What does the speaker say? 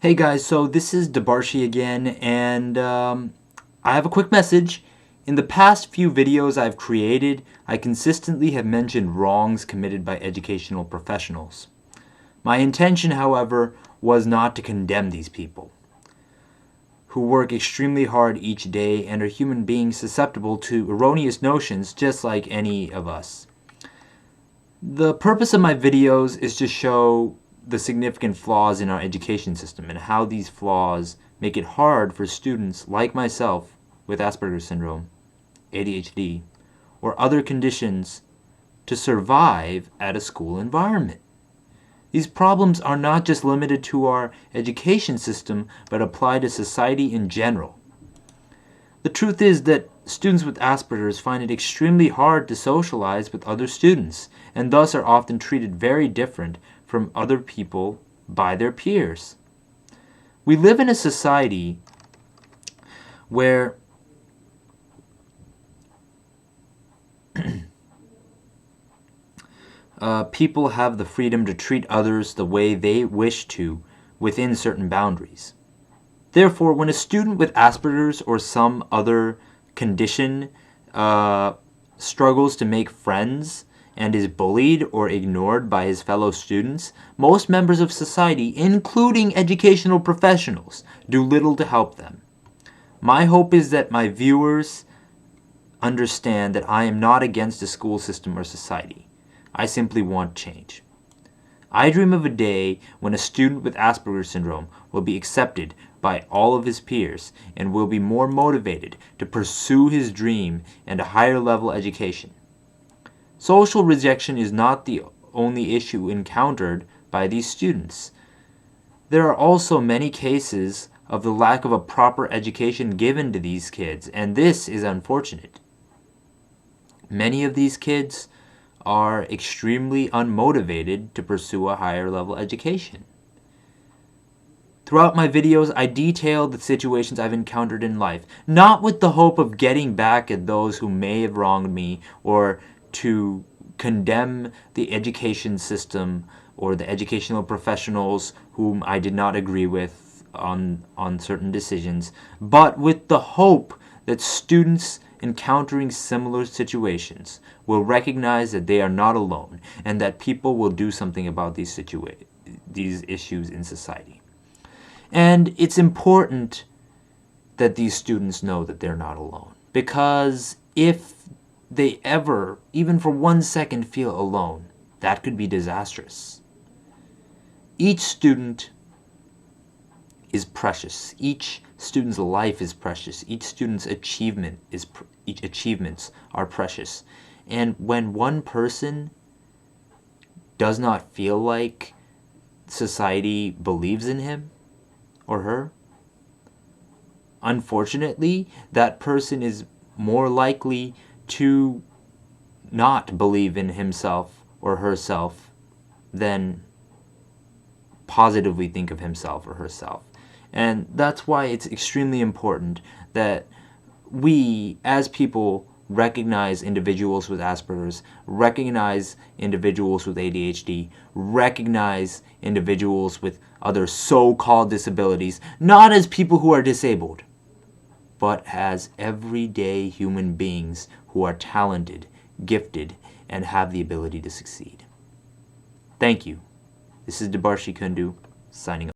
Hey guys, so this is Debarshi again, and I have a quick message. In the past few videos I've created, I consistently have mentioned wrongs committed by educational professionals. My intention, however, was not to condemn these people, who work extremely hard each day and are human beings susceptible to erroneous notions just like any of us. The purpose of my videos is to show the significant flaws in our education system and how these flaws make it hard for students like myself with Asperger's syndrome, ADHD, or other conditions to survive at a school environment. These problems are not just limited to our education system, but apply to society in general. The truth is that students with Asperger's find it extremely hard to socialize with other students, and thus are often treated very different from other people by their peers. We live in a society where people have the freedom to treat others the way they wish to within certain boundaries. Therefore, when a student with Asperger's or some other condition struggles to make friends and is bullied or ignored by his fellow students, most members of society, including educational professionals, do little to help them. My hope is that my viewers understand that I am not against the school system or society. I simply want change. I dream of a day when a student with Asperger's syndrome will be accepted by all of his peers and will be more motivated to pursue his dream and a higher level education. Social rejection is not the only issue encountered by these students. There are also many cases of the lack of a proper education given to these kids, and this is unfortunate. Many of these kids are extremely unmotivated to pursue a higher level education. Throughout my videos, I detail the situations I've encountered in life, not with the hope of getting back at those who may have wronged me or to condemn the education system or the educational professionals whom I did not agree with on certain decisions, but with the hope that students encountering similar situations will recognize that they are not alone and that people will do something about these issues in society. And it's important that these students know that they're not alone, because if they ever, even for 1 second, feel alone, that could be disastrous. Each student is precious. Each student's life is precious. Each student's achievements are precious. And when one person does not feel like society believes in him or her, unfortunately, that person is more likely to not believe in himself or herself than positively think of himself or herself. And that's why it's extremely important that we, as people, recognize individuals with Asperger's, recognize individuals with ADHD, recognize individuals with other so-called disabilities, not as people who are disabled, but as everyday human beings who are talented, gifted, and have the ability to succeed. Thank you. This is Debarshi Kundu, signing off.